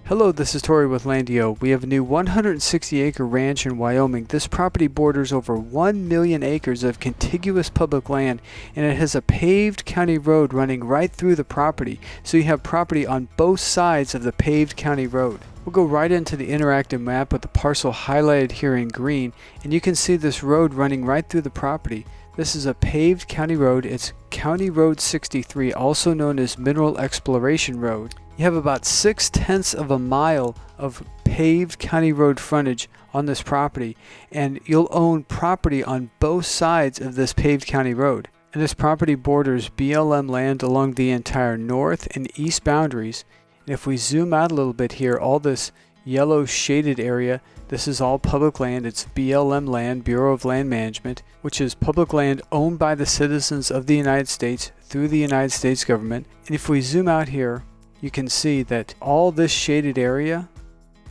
Hello, this is Tori with LANDiO. We have a new 160-acre ranch in Wyoming. This property borders over 1 million acres of contiguous public land, and it has a paved county road running right through the property. So you have property on both sides of the paved county road. We'll go right into the interactive map with the parcel highlighted here in green, and you can see this road running right through the property. This is a paved county road. It's County Road 63, also known as Mineral Exploration Road. You have about 6/10 of a mile of paved county road frontage on this property, and you'll own property on both sides of this paved county road. And this property borders BLM land along the entire north and east boundaries. And if we zoom out a little bit here, all this yellow shaded area, this is all public land. It's BLM land, Bureau of Land Management, which is public land owned by the citizens of the United States through the United States government. And if we zoom out here, you can see that all this shaded area,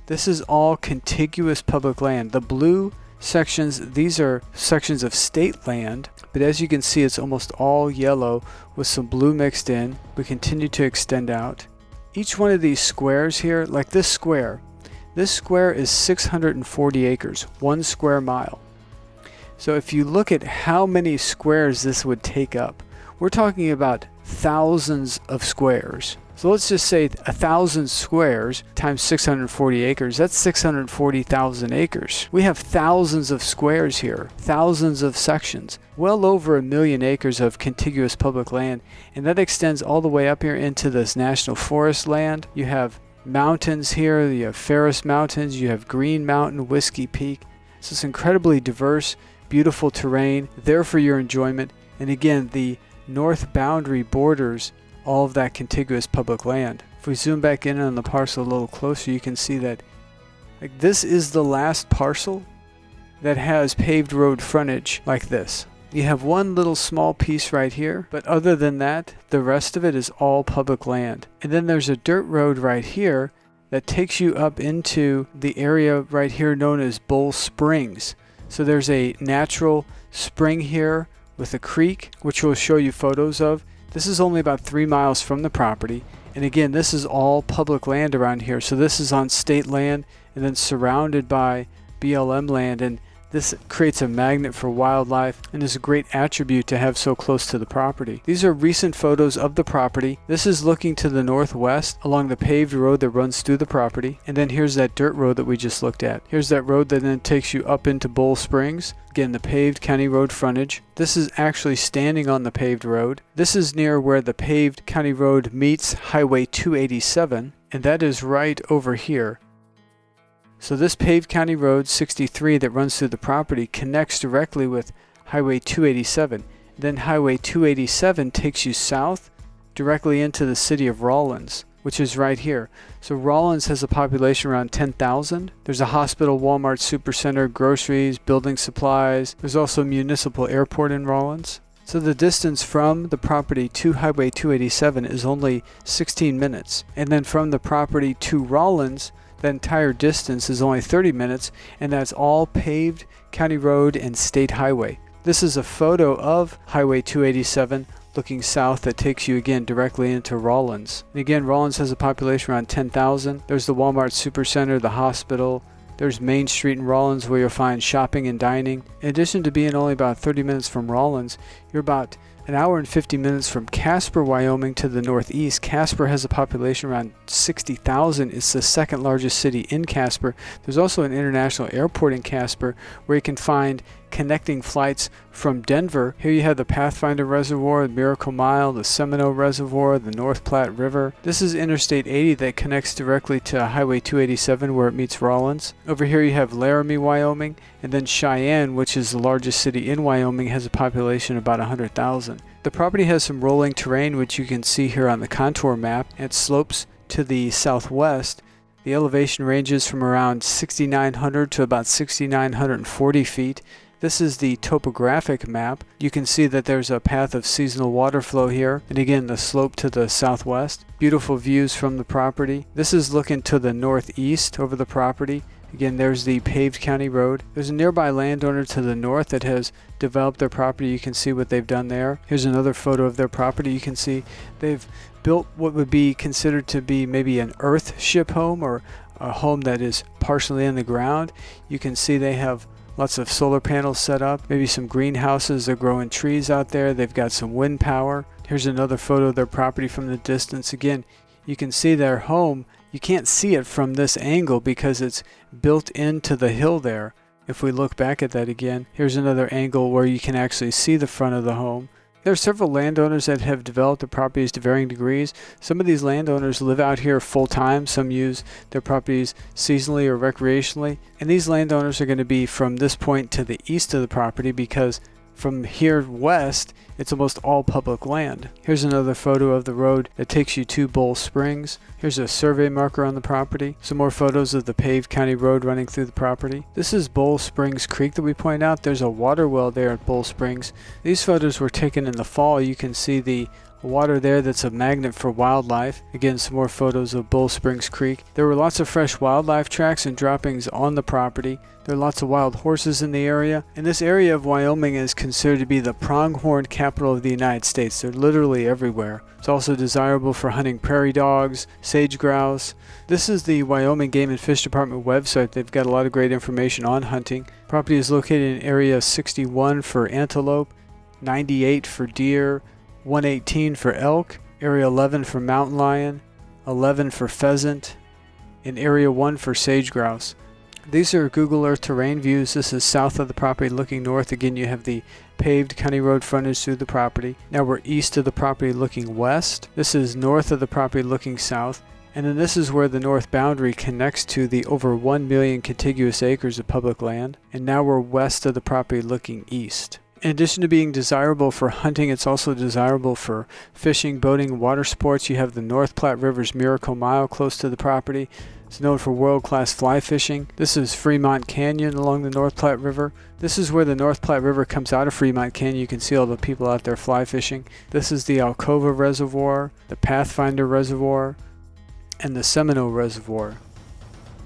this is all contiguous public land. The blue sections, these are sections of state land, but as you can see, it's almost all yellow with some blue mixed in. We continue to extend out. Each one of these squares here, like this square is 640 acres, 1 square mile. So if you look at how many squares this would take up, we're talking about thousands of squares. So let's just say 1,000 squares times 640 acres, that's 640,000 acres. We have thousands of squares here, thousands of sections, well over 1 million acres of contiguous public land, and that extends all the way up here into this national forest land. You have mountains here, you have Ferris Mountains, you have Green Mountain, Whiskey Peak. So it's incredibly diverse, beautiful terrain there for your enjoyment. And again, the north boundary borders all of that contiguous public land. If we zoom back in on the parcel a little closer, you can see that this is the last parcel that has paved road frontage like this. You have one little small piece right here, but other than that, the rest of it is all public land. And then there's a dirt road right here that takes you up into the area right here known as Bull Springs. So there's a natural spring here with a creek, which we'll show you photos of. This is only about 3 miles from the property, and again, this is all public land around here. So this is on state land and then surrounded by BLM land, and this creates a magnet for wildlife and is a great attribute to have so close to the property. These are recent photos of the property. This is looking to the northwest along the paved road that runs through the property, and then here's that dirt road that we just looked at. Here's that road that then takes you up into Bull Springs. Again, the paved county road frontage. This is actually standing on the paved road. This is near where the paved county road meets Highway 287, and that is right over here. So this paved county road 63 that runs through the property connects directly with Highway 287. Then Highway 287 takes you south directly into the city of Rawlins, which is right here. So Rawlins has a population around 10,000. There's a hospital, Walmart Supercenter, groceries, building supplies. There's also a municipal airport in Rawlins. So the distance from the property to Highway 287 is only 16 minutes. And then from the property to Rawlins, the entire distance is only 30 minutes, and that's all paved county road and state highway. This is a photo of Highway 287 looking south that takes you again directly into Rawlins. And again, Rawlins has a population around 10,000. There's the Walmart Supercenter, the hospital. There's Main Street in Rawlins where you'll find shopping and dining. In addition to being only about 30 minutes from Rawlins, you're about an hour and 50 minutes from Casper, Wyoming to the northeast. Casper has a population around 60,000. It's the second largest city in Casper. There's also an international airport in Casper where you can find connecting flights from Denver. Here you have the Pathfinder Reservoir, the Miracle Mile, the Seminoe Reservoir, the North Platte River. This is Interstate 80 that connects directly to Highway 287 where it meets Rawlins. Over here you have Laramie, Wyoming, and then Cheyenne, which is the largest city in Wyoming, has a population of about 100,000. The property has some rolling terrain, which you can see here on the contour map. It slopes to the southwest. The elevation ranges from around 6,900 to about 6,940 feet. This is the topographic map. You can see that there's a path of seasonal water flow here, and again the slope to the southwest. Beautiful views from the property. This is looking to the northeast over the property. Again, there's the paved county road. There's a nearby landowner to the north that has developed their property. You can see what they've done there. Here's another photo of their property. You can see they've built what would be considered to be maybe an earthship home, or a home that is partially in the ground. You can see they have lots of solar panels set up, maybe some greenhouses. They're growing trees out there. They've got some wind power. Here's another photo of their property from the distance. Again, you can see their home. You can't see it from this angle because it's built into the hill there. If we look back at that again, here's another angle where you can actually see the front of the home. There are several landowners that have developed the properties to varying degrees. Some of these landowners live out here full time. Some use their properties seasonally or recreationally. And these landowners are going to be from this point to the east of the property, because from here west, it's almost all public land. Here's another photo of the road that takes you to Bull Springs. Here's a survey marker on the property. Some more photos of the paved county road running through the property. This is Bull Springs Creek that we point out. There's a water well there at Bull Springs. These photos were taken in the fall. You can see the water there that's a magnet for wildlife. Again, some more photos of Bull Springs Creek. There were lots of fresh wildlife tracks and droppings on the property. There are lots of wild horses in the area. And this area of Wyoming is considered to be the pronghorn capital of the United States. They're literally everywhere. It's also desirable for hunting prairie dogs, sage grouse. This is the Wyoming Game and Fish Department website. They've got a lot of great information on hunting. Property is located in Area 61 for antelope, 98 for deer, 118 for elk, Area 11 for mountain lion, 11 for pheasant, and Area 1 for sage grouse. These are Google Earth terrain views. This is south of the property looking north. Again, you have the paved county road frontage through the property. Now we're east of the property looking west. This is north of the property looking south. And then this is where the north boundary connects to the over 1 million contiguous acres of public land. And now we're west of the property looking east. In addition to being desirable for hunting, it's also desirable for fishing, boating, and water sports. You have the North Platte River's Miracle Mile close to the property. It's known for world-class fly fishing. This is Fremont Canyon along the North Platte River. This is where the North Platte River comes out of Fremont Canyon. You can see all the people out there fly fishing. This is the Alcova Reservoir, the Pathfinder Reservoir, and the Seminoe Reservoir.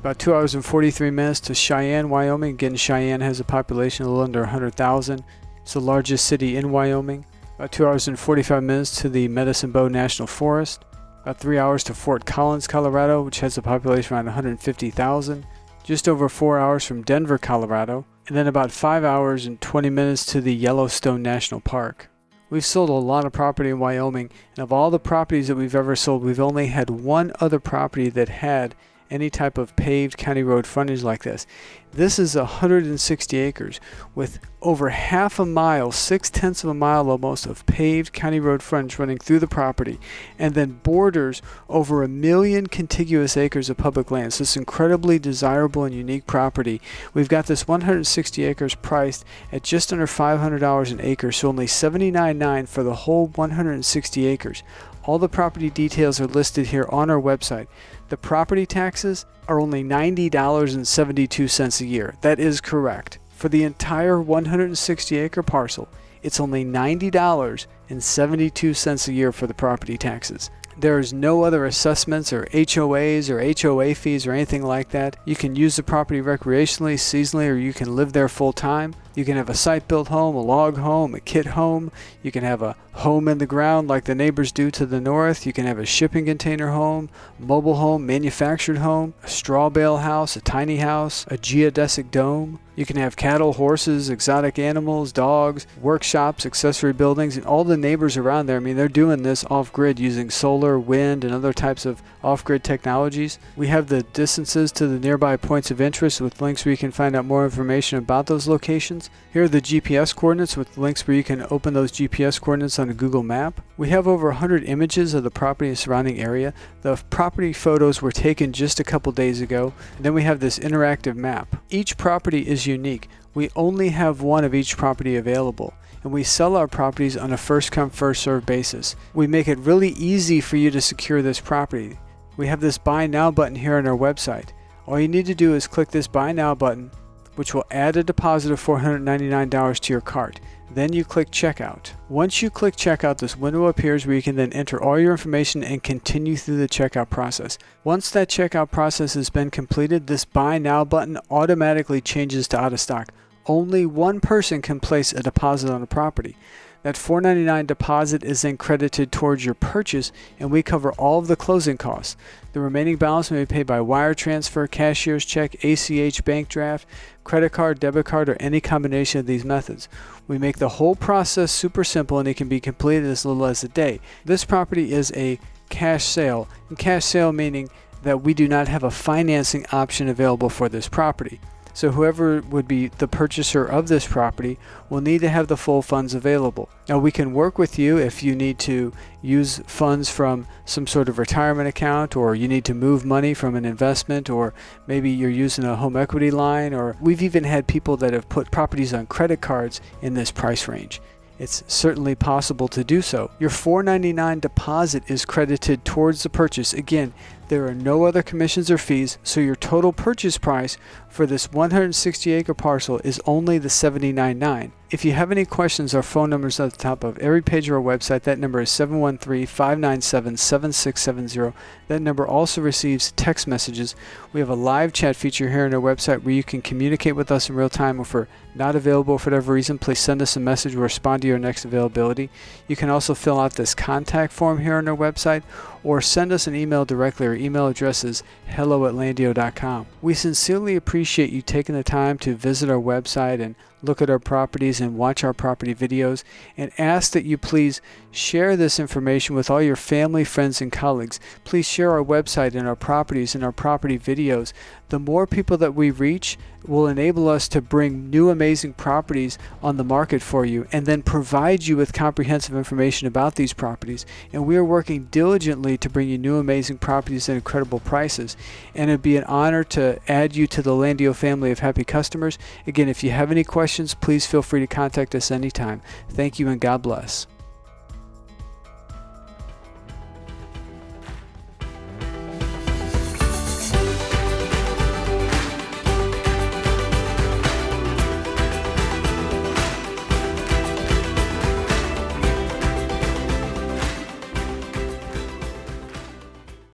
About 2 hours and 43 minutes to Cheyenne, Wyoming. Again, Cheyenne has a population a little under 100,000. It's the largest city in Wyoming. About 2 hours and 45 minutes to the Medicine Bow National Forest. About 3 hours to Fort Collins, Colorado, which has a population around 150,000. Just over 4 hours from Denver, Colorado. And then about 5 hours and 20 minutes to the Yellowstone National Park. We've sold a lot of property in Wyoming, and of all the properties that we've ever sold, we've only had one other property that had any type of paved county road frontage like this. This is 160 acres with over half a mile, 6/10 of a mile almost, of paved county road frontage running through the property, and then borders over 1 million contiguous acres of public land. So it's incredibly desirable and unique property. We've got this 160 acres priced at just under $500 an acre, so only $79.9 for the whole 160 acres. All the property details are listed here on our website. The property taxes are only $90.72 a year. That is correct. For the entire 160 acre parcel, it's only $90.72 a year for the property taxes. There is no other assessments or HOAs or HOA fees or anything like that. You can use the property recreationally, seasonally, or you can live there full time. You can have a site-built home, a log home, a kit home. You can have a home in the ground like the neighbors do to the north. You can have a shipping container home, mobile home, manufactured home, a straw bale house, a tiny house, a geodesic dome. You can have cattle, horses, exotic animals, dogs, workshops, accessory buildings, and all the neighbors around there. I mean, they're doing this off-grid using solar, wind, and other types of off-grid technologies. We have the distances to the nearby points of interest with links where you can find out more information about those locations. Here are the GPS coordinates with links where you can open those GPS coordinates on a Google map. We have over 100 images of the property and surrounding area. The property photos were taken just a couple days ago. And then we have this interactive map. Each property is unique. We only have one of each property available, and we sell our properties on a first-come, first-served basis. We make it really easy for you to secure this property. We have this Buy Now button here on our website. All you need to do is click this Buy Now button, which will add a deposit of $499 to your cart. Then you click checkout. Once you click checkout, this window appears where you can then enter all your information and continue through the checkout process. Once that checkout process has been completed, this buy now button automatically changes to out of stock. Only one person can place a deposit on a property. That $499 deposit is then credited towards your purchase, and we cover all of the closing costs. The remaining balance may be paid by wire transfer, cashier's check, ACH, bank draft, credit card, debit card, or any combination of these methods. We make the whole process super simple, and it can be completed as little as a day. This property is a cash sale, and cash sale meaning that we do not have a financing option available for this property. So whoever would be the purchaser of this property will need to have the full funds available. Now we can work with you if you need to use funds from some sort of retirement account, or you need to move money from an investment, or maybe you're using a home equity line, or we've even had people that have put properties on credit cards in this price range. It's certainly possible to do so. Your $499 deposit is credited towards the purchase. Again, there are no other commissions or fees, so your total purchase price for this 160-acre parcel is only the $79,900. If you have any questions, our phone number is at the top of every page of our website. That number is 713-597-7670. That number also receives text messages. We have a live chat feature here on our website where you can communicate with us in real time. If we're not available for whatever reason, please send us a message. We'll respond to your next availability. You can also fill out this contact form here on our website, or send us an email directly. Our email address is hello@landio.com. We sincerely appreciate you taking the time to visit our website and look at our properties and watch our property videos, and ask that you please share this information with all your family, friends, and colleagues. Please share our website and our properties and our property videos. The more people that we reach will enable us to bring new amazing properties on the market for you, and then provide you with comprehensive information about these properties. And we are working diligently to bring you new amazing properties at incredible prices. And it'd be an honor to add you to the LANDiO family of happy customers. Again, if you have any questions, please feel free to contact us anytime. Thank you and God bless.